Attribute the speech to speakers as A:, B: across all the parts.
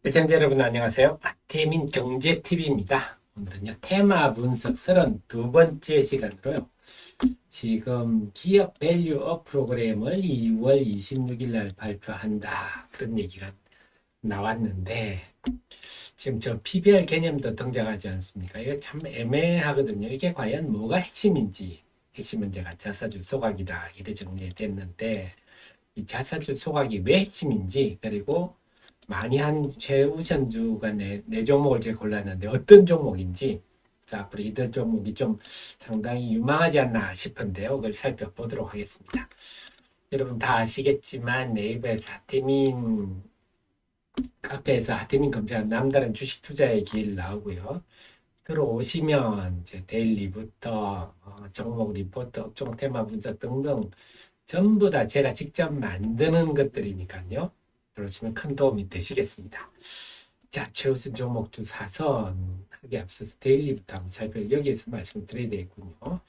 A: 시청자 여러분 안녕하세요. 태민 경제TV입니다. 오늘은요 테마 분석 32번째 시간으로요. 지금 기업 밸류업 프로그램을 2월 26일 날 발표한다. 그런 얘기가 나왔는데 지금 저 PBR 개념도 등장하지 않습니까? 이거 참 애매하거든요. 이게 과연 뭐가 핵심인지 핵심 문제가 자사주 소각이다. 이래 정리됐는데 이 자사주 소각이 왜 핵심인지 그리고 많이 한 최우선주가 네 종목을 제가 골랐는데 어떤 종목인지 자, 앞으로 이들 종목이 좀 상당히 유망하지 않나 싶은데요. 그걸 살펴보도록 하겠습니다. 여러분 다 아시겠지만 네이버에서 하태민 카페에서 하태민 검색하면 남다른 주식 투자의 길 나오고요. 들어오시면 이제 데일리부터 종목 리포트, 업종 테마 분석 등등 전부 다 제가 직접 만드는 것들이니까요. 들어오시면 큰 도움이 되시겠습니다. 자, 최우선 종목주 사선 하기 앞서서 데일리부터 한번 여기에서 말씀드려야 되겠군요.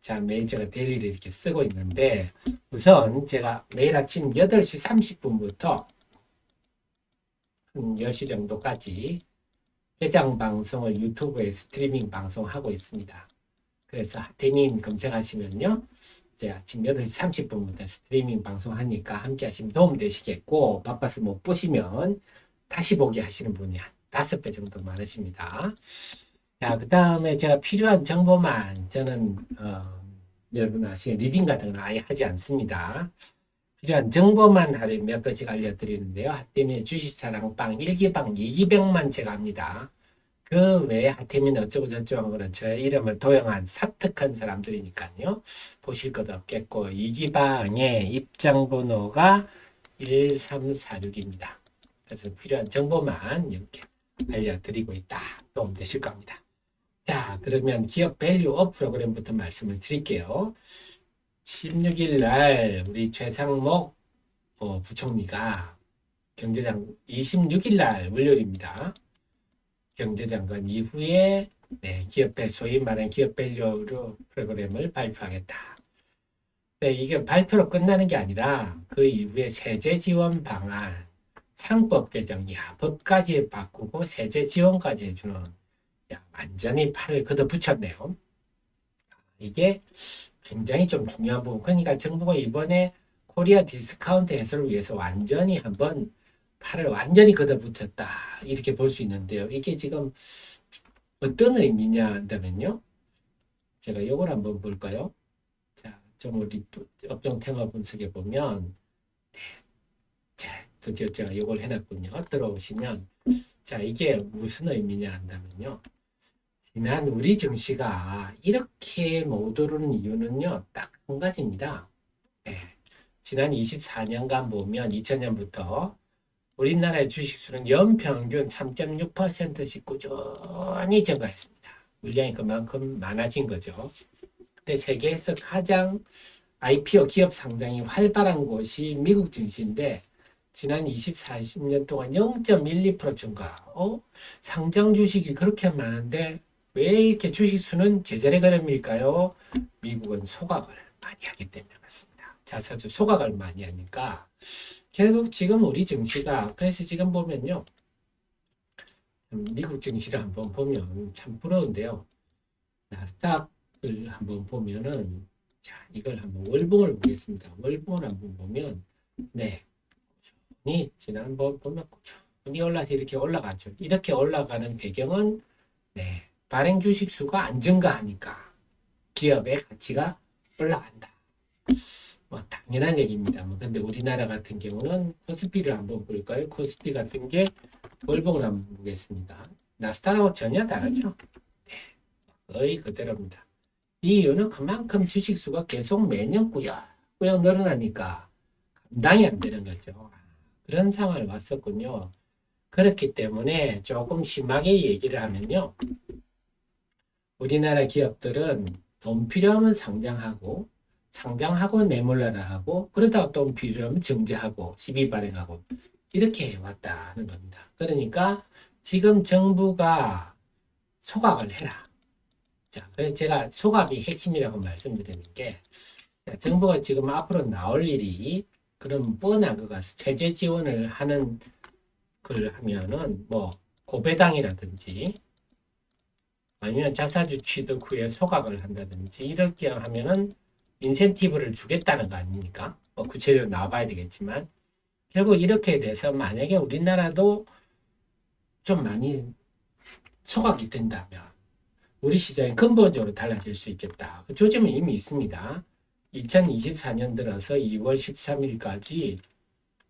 A: 자, 매일 제가 데일리를 이렇게 쓰고 있는데 우선 제가 매일 아침 8시 30분부터 한 10시 정도까지 해장 방송을 유튜브에 스트리밍 방송하고 있습니다. 그래서 하태민 검색하시면요. 이제 아침 8시 30분부터 스트리밍 방송하니까 함께 하시면 도움 되시겠고 바빠서 못 보시면 다시 보기 하시는 분이 한 5배 정도 많으십니다. 자, 그 다음에 제가 필요한 정보만 저는 여러분 아시는 리딩 같은 건 아예 하지 않습니다. 필요한 정보만 하루 몇 가지 알려드리는데요. 하태민의 주식사랑방 1기방 2기방만 제가 합니다. 그 외에 하태민 어쩌고 저쩌고 한 거는 제 이름을 도용한 사특한 사람들이니까요. 보실 것 없겠고 2기방의 입장번호가 1346입니다. 그래서 필요한 정보만 이렇게 알려드리고 있다. 도움 되실 겁니다. 자, 그러면 기업 밸류업 프로그램부터 말씀을 드릴게요. 16일 날 우리 최상목 부총리가 경제장 26일 날 월요일입니다. 경제장관 이후에 소위 말하는 기업 밸류 프로그램을 발표하겠다. 네, 이게 발표로 끝나는 게 아니라 그 이후에 세제 지원 방안, 상법 개정, 법까지 바꾸고 세제 지원까지 해주는 완전히 팔을 걷어붙였네요. 이게 굉장히 좀 중요한 부분. 그러니까 정부가 이번에 코리아 디스카운트 해소를 위해서 완전히 한번 팔을 완전히 걷어붙였다. 이렇게 볼 수 있는데요. 이게 지금 어떤 의미냐 한다면요. 제가 이걸 한번 볼까요? 자, 좀 우리 업종 테마 분석해 보면 자, 드디어 제가 이걸 해놨군요. 들어오시면 자, 이게 무슨 의미냐 한다면요. 지난 우리 증시가 이렇게 못 오르는 이유는요. 딱 한 가지입니다. 네. 지난 24년간 보면 2000년부터 우리나라의 주식수는 연평균 3.6%씩 꾸준히 증가했습니다. 물량이 그만큼 많아진 거죠. 근데 세계에서 가장 IPO 기업 상장이 활발한 곳이 미국 증시인데 지난 24년 동안 0.12% 증가. 상장 주식이 그렇게 많은데 왜 이렇게 주식수는 제자리 걸음일까요? 미국은 소각을 많이 하기 때문에 그렇습니다. 자사주 소각을 많이 하니까 결국 지금 우리 증시가 그래서 지금 보면요. 미국 증시를 한번 보면 참 부러운데요. 나스닥을 한번 보면은 자, 이걸 한번 월봉을 보겠습니다. 월봉을 한번 보면 꾸준히 지난번 보면 꾸준히 올라서 이렇게 올라가죠. 이렇게 올라가는 배경은 발행 주식 수가 안 증가하니까 기업의 가치가 올라간다. 뭐 당연한 얘기입니다. 근데 우리나라 같은 경우는 코스피를 한번 볼까요? 코스피 같은 게 월봉을 한번 보겠습니다. 나스닥하고 전혀 다르죠. 거의 그대로입니다. 이 이유는 그만큼 주식 수가 계속 매년 꾸역꾸역 늘어나니까 감당이 안 되는 거죠. 그런 상황을 왔었군요. 그렇기 때문에 조금 심하게 얘기를 하면요. 우리나라 기업들은 돈 필요하면 상장하고 내몰라라 하고 그러다가 돈 필요하면 정지하고 시비 발행하고 이렇게 해왔다는 겁니다. 그러니까 지금 정부가 소각을 해라. 자, 그래서 제가 소각이 핵심이라고 말씀드리는 게 정부가 지금 앞으로 나올 일이 그런 뻔한 것 같습니다. 세제 지원을 하는 소각을 하면은 뭐 고배당이라든지 아니면 자사주 취득 후에 소각을 한다든지 이렇게 하면은 인센티브를 주겠다는 거 아닙니까? 뭐 구체적으로 나와봐야 되겠지만 결국 이렇게 돼서 만약에 우리나라도 좀 많이 소각이 된다면 우리 시장이 근본적으로 달라질 수 있겠다. 그 조짐은 이미 있습니다. 2024년 들어서 2월 13일까지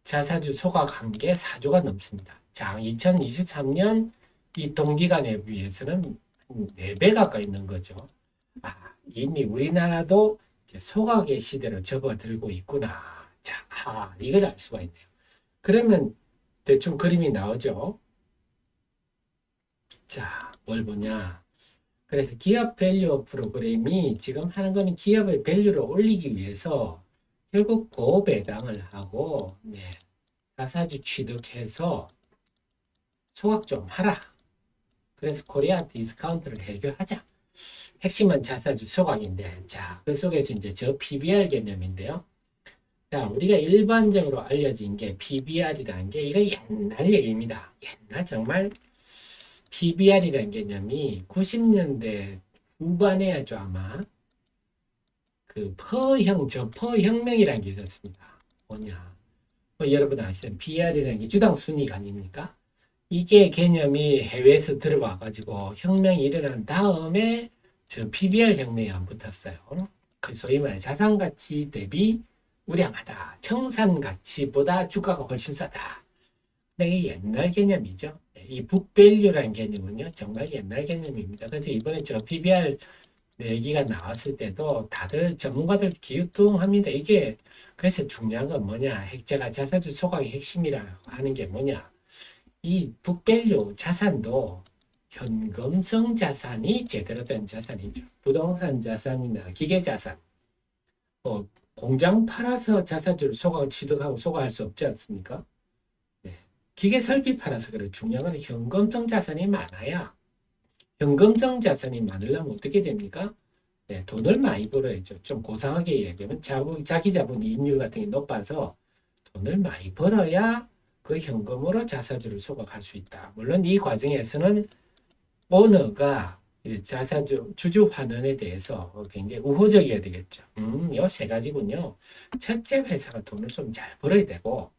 A: 자사주 소각한 게 4조가 넘습니다. 자, 2023년 이 동기간에 비해서는 4배 가까이 있는 거죠. 아, 이미 우리나라도 소각의 시대로 접어들고 있구나. 자, 이걸 알 수가 있네요. 그러면 대충 그림이 나오죠. 자, 뭘 보냐. 그래서 기업 밸류 프로그램이 지금 하는 거는 기업의 밸류를 올리기 위해서 결국 고배당을 하고 자사주 취득해서 소각 좀 하라. 그래서 코리아 디스카운트를 해결하자. 핵심은 자사주 소각인데, 자, 그 속에서 이제 저 PBR 개념인데요. 자, 우리가 일반적으로 알려진 게 PBR이라는 게 이거 옛날 얘기입니다. 옛날 정말 PBR이라는 개념이 90년대 후반에야죠 아마 그 저퍼혁명이라는 게 있었습니다. 뭐냐? 뭐 여러분 아시는 PR이라는 게 주당 순위가 아닙니까? 이게 개념이 해외에서 들어와가지고 혁명이 일어난 다음에 저 PBR 혁명이 안 붙었어요. 그 소위 말해 자산가치 대비 우량하다. 청산가치보다 주가가 훨씬 싸다. 근데 이게 옛날 개념이죠. 이 북밸류라는 개념은요 정말 옛날 개념입니다. 그래서 이번에 저 PBR 얘기가 나왔을 때도 다들 전문가들 기우뚱합니다. 이게 그래서 중요한 건 뭐냐? 제가 자사주 소각의 핵심이라고 하는 게 뭐냐? 이 북밸류 자산도 현금성 자산이 제대로 된 자산이죠. 부동산 자산이나 기계 자산, 공장 팔아서 자사주를 취득하고 소각할 수 없지 않습니까? 네. 기계 설비 팔아서 그래. 중요한 건 현금성 자산이 많아야. 현금성 자산이 많으려면 어떻게 됩니까? 네, 돈을 많이 벌어야죠. 좀 고상하게 얘기하면 자기 자본 이익률 같은 게 높아서 돈을 많이 벌어야 그 현금으로 자사주를 소각할 수 있다. 물론 이 과정에서는 오너가 자사주 주주 환원에 대해서 굉장히 우호적이어야 되겠죠. 요 세 가지군요. 첫째, 회사가 돈을 좀 잘 벌어야 되고,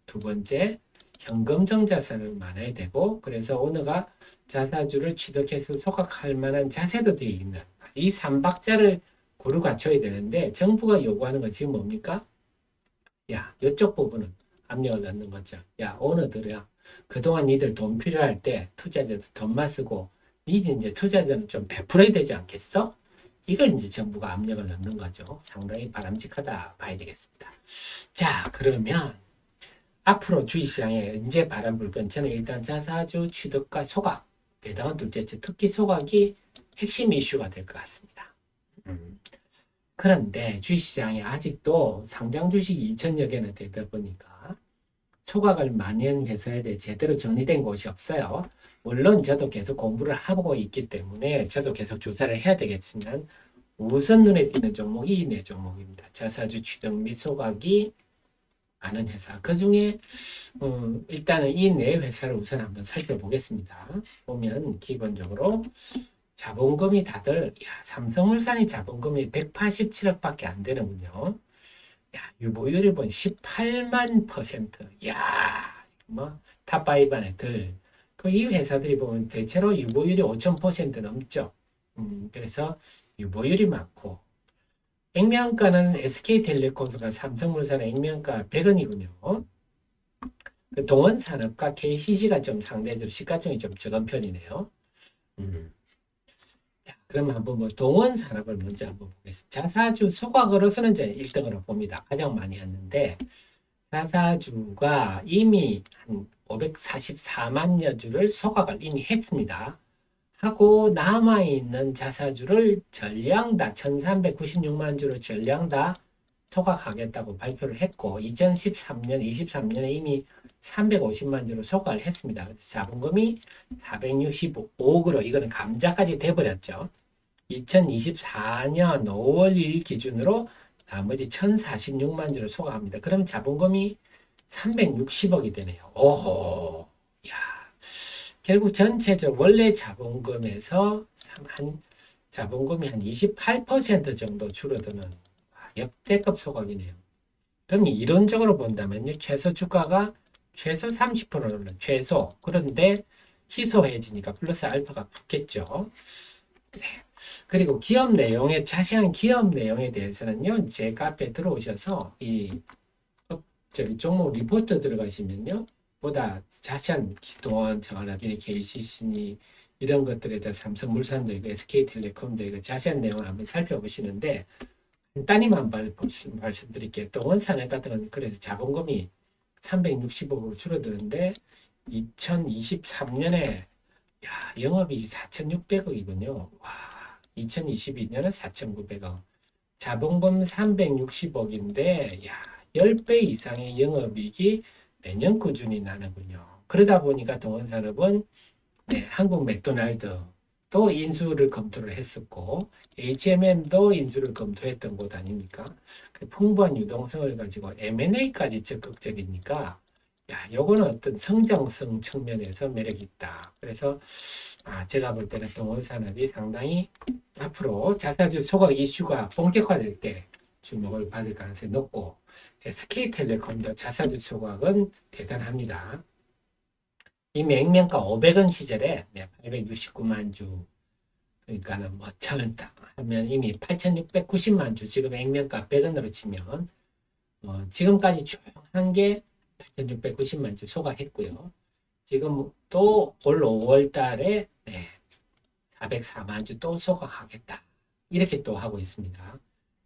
A: 두 번째, 현금성 자산을 많아야 되고, 그래서 오너가 자사주를 취득해서 소각할 만한 자세도 되어 있는 이 3박자를 고루 갖춰야 되는데 정부가 요구하는 건 지금 뭡니까? 야, 이쪽 부분은 압력을 넣는 거죠. 야, 오너들이야. 그동안 니들 돈 필요할 때 투자자들 돈만 쓰고 니들 이제 투자자는 좀 베풀어야 되지 않겠어? 이걸 이제 정부가 압력을 넣는 거죠. 상당히 바람직하다 봐야 되겠습니다. 자, 그러면 앞으로 주식시장에 이제 바람 불 건 저는 일단 자사주 취득과 소각, 배당은 둘째째, 특히 소각이 핵심 이슈가 될 것 같습니다. 그런데 주식시장이 아직도 상장 주식이 2천여 개나 되다 보니까 소각을 많이 한 회사에 대해 제대로 정리된 곳이 없어요. 물론 저도 계속 공부를 하고 있기 때문에 저도 계속 조사를 해야 되겠지만 우선 눈에 띄는 종목이 이 네 종목입니다. 자사주 취득 및 소각이 많은 회사. 그 중에 일단은 이 네 회사를 우선 한번 살펴보겠습니다. 보면 기본적으로 자본금이 다들 삼성물산이 자본금이 187억밖에 안 되는군요. 유보율이 보니 18만 %. 뭐 탑5 안에 들. 이 회사들이 보면 대체로 유보율이 5,000% 넘죠. 그래서 유보율이 많고 액면가는 SK텔레콤과 삼성물산 액면가 100원이군요. 동원산업과 KCC가 좀 상대적으로 시가총이 좀 적은 편이네요. 자, 그럼 한번 동원산업을 먼저 한번 보겠습니다. 자사주 소각으로서는 이제 1등으로 봅니다. 가장 많이 했는데 자사주가 이미 한 544만여 주를 소각을 이미 했습니다. 하고 남아있는 자사주를 전량 다 1396만 주를 전량 다 소각하겠다고 발표를 했고 2013년, 23년에 이미 350만 주를 소각을 했습니다. 자본금이 465억으로 이거는 감자까지 돼버렸죠. 2024년 5월 1일 기준으로 나머지 1046만 주를 소각합니다. 그럼 자본금이 360억이 되네요. 오호, 결국 전체적 원래 자본금에서 자본금이 한 28% 정도 줄어드는 역대급 소각이네요. 그럼 이론적으로 본다면요, 최소 주가가 최소 30%는 올라, 최소. 그런데 희소해지니까 플러스 알파가 붙겠죠. 네. 그리고 기업 내용에, 자세한 기업 내용에 대해서는요, 제 카페에 들어오셔서 저기 종목 리포트 들어가시면요, 보다 자세한 기돈, 전화비니, KCC니 이런 것들에 대해서 삼성물산도 있고 SK텔레콤도 있고 자세한 내용을 한번 살펴보시는데, 간단히만 말씀드릴게요. 또 원산액 같은 건 그래서 자본금이 360억으로 줄어드는데 2023년에 영업이익이 4,600억이군요. 와, 2022년은 4,900억. 자본금 360억인데 10배 이상의 영업이익이 매년 꾸준히 나는군요. 그러다 보니까 동원산업은 한국 맥도날드도 인수를 검토를 했었고 H&M도 인수를 검토했던 곳 아닙니까? 그 풍부한 유동성을 가지고 M&A까지 적극적이니까 요거는 어떤 성장성 측면에서 매력이 있다. 그래서 제가 볼 때는 동원산업이 상당히 앞으로 자사주 소각 이슈가 본격화될 때 주목을 받을 가능성이 높고 SK텔레콤도 자사주 소각은 대단합니다. 이미 액면가 500원 시절에 869만 주, 그러니까는 뭐 천다 하면 이미 8,690만 주, 지금 액면가 100원으로 치면 지금까지 쭉 한 게 8,690만 주 소각했고요. 지금 또 올 5월 달에 404만 주 또 소각하겠다. 이렇게 또 하고 있습니다.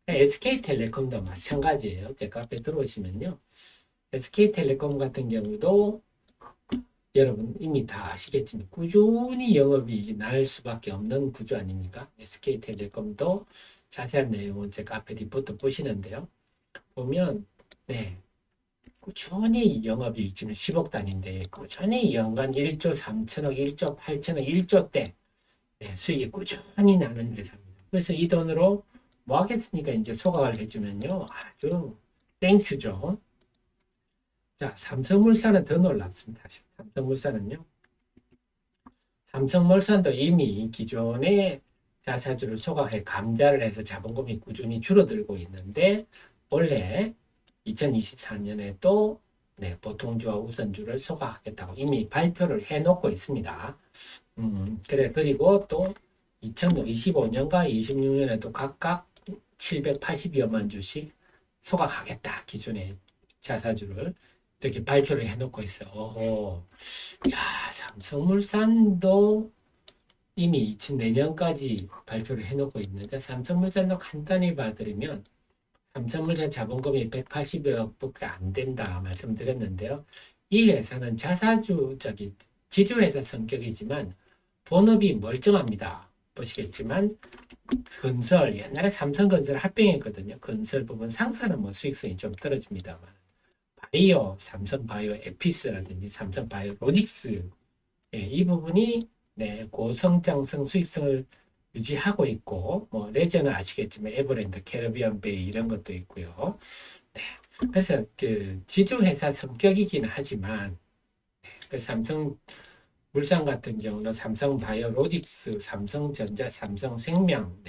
A: SK텔레콤도 마찬가지예요. 제 카페 들어오시면요. SK텔레콤 같은 경우도 여러분 이미 다 아시겠지만 꾸준히 영업이익이 날 수밖에 없는 구조 아닙니까? SK텔레콤도 자세한 내용은 제 카페 리포트 보시는데요. 보면 꾸준히 영업이익 지금 10억 단위인데 꾸준히 연간 1조 3천억, 1조 8천억, 1조대 수익이 꾸준히 나는 회사입니다. 그래서 이 돈으로 뭐 하겠습니까? 이제 소각을 해주면요. 아주 땡큐죠. 자, 삼성물산은 더 놀랍습니다. 삼성물산은요. 삼성물산도 이미 기존의 자사주를 소각해 감자를 해서 자본금이 꾸준히 줄어들고 있는데 올해 2024년에 또 보통주와 우선주를 소각하겠다고 이미 발표를 해놓고 있습니다. 그리고 또 2025년과 26년에도 각각 780여만 주씩 소각하겠다. 기존의 자사주를 이렇게 발표를 해놓고 있어요. 삼성물산도 이미 내년까지 발표를 해놓고 있는데 삼성물산도 간단히 봐드리면 삼성물산 자본금이 180억밖에 안 된다 말씀드렸는데요. 이 회사는 자사주적인 지주회사 성격이지만 본업이 멀쩡합니다. 보시겠지만 건설, 옛날에 삼성건설 합병했거든요. 건설 부분 상사는 뭐 수익성이 좀 떨어집니다만 바이오, 삼성바이오 에피스라든지 삼성바이오 로직스 이 부분이 고성장성 수익성을 유지하고 있고 뭐 레저는 아시겠지만 에버랜드, 캐리비안 베이 이런 것도 있고요. 그래서 그 지주회사 성격이긴 하지만 그 삼성물산 같은 경우는 삼성바이오로직스, 삼성전자, 삼성생명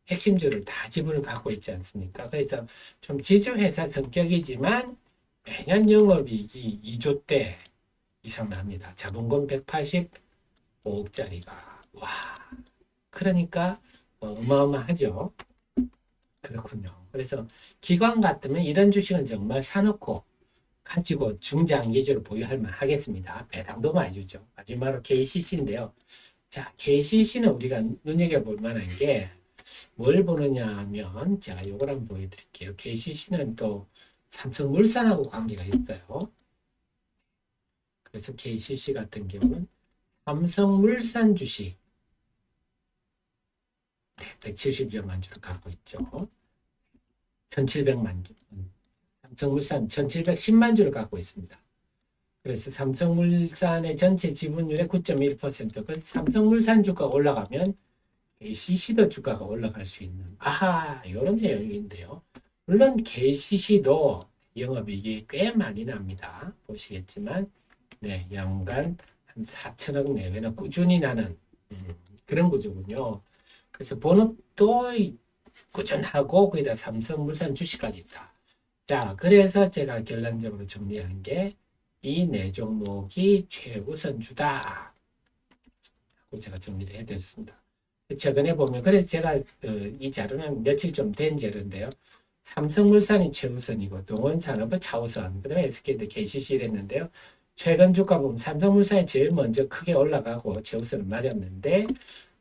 A: 핵심주를 다 지분을 갖고 있지 않습니까? 그래서 좀 지주회사 성격이지만 매년 영업이익이 2조대 이상 납니다. 자본금 185억짜리가 와, 그러니까 어마어마하죠. 그렇군요. 그래서 기관 같으면 이런 주식은 정말 사놓고 가지고 중장기적으로 보유할 만 하겠습니다. 배당도 많이 주죠. 마지막으로 KCC인데요. 자, KCC는 우리가 눈여겨볼 만한 게 뭘 보느냐 하면 제가 이걸 한번 보여드릴게요. KCC는 또 삼성물산하고 관계가 있어요. 그래서 KCC 같은 경우는 삼성물산 주식 170여만 주를 갖고 있죠. 1700만 주. 삼성물산 1710만 주를 갖고 있습니다. 그래서 삼성물산의 전체 지분율의 9.1%. 그래서 삼성물산 주가가 올라가면 KCC도 주가가 올라갈 수 있는 이런 내용인데요. 물론 KCC도 영업이익이 꽤 많이 납니다. 보시겠지만 연간 한 한 4천억 내외는 꾸준히 나는 그런 구조군요. 그래서 본업도 꾸준하고 거기다 삼성물산 주식까지 있다. 자, 그래서 제가 결론적으로 정리한 게 이 네 종목이 최우선주다 하고 제가 정리를 해드렸습니다. 최근에 보면 그래서 제가 이 자료는 며칠 좀 된 자료인데요. 삼성물산이 최우선이고 동원산업은 차우선, 그다음에 SK도 KCC 이랬는데요. 최근 주가 보면 삼성물산이 제일 먼저 크게 올라가고 최우선을 맞았는데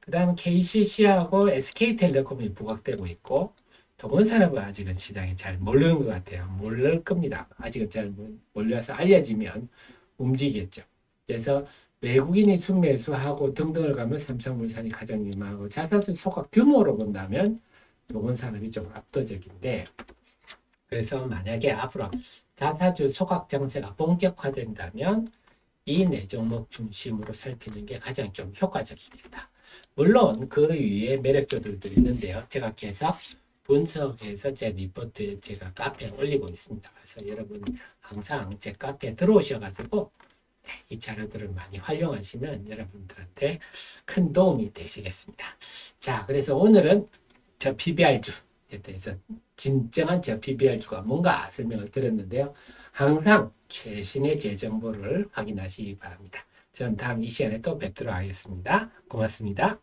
A: 그다음 KCC하고 SK텔레콤이 부각되고 있고 동원산업은 아직은 시장에 잘 모르는 것 같아요. 모를 겁니다. 아직은 잘 몰려서 알려지면 움직이겠죠. 그래서 외국인이 순매수하고 등등을 가면 삼성물산이 가장 유망하고 자사주 소각 규모로 본다면 동원산업이 좀 압도적인데 그래서 만약에 앞으로 자사주 소각 정세가 본격화된다면 이 네 종목 중심으로 살피는 게 가장 좀 효과적이겠다. 물론 그 위에 매력주들도 있는데요. 제가 계속 분석해서 제 리포트에 제가 카페에 올리고 있습니다. 그래서 여러분 항상 제 카페에 들어오셔가지고 이 자료들을 많이 활용하시면 여러분들한테 큰 도움이 되시겠습니다. 자, 그래서 오늘은 저 PBR주에 대해서 진정한 저 PBR주가 뭔가 설명을 드렸는데요. 항상 최신의 제 정보를 확인하시기 바랍니다. 저는 다음 이 시간에 또 뵙도록 하겠습니다. 고맙습니다.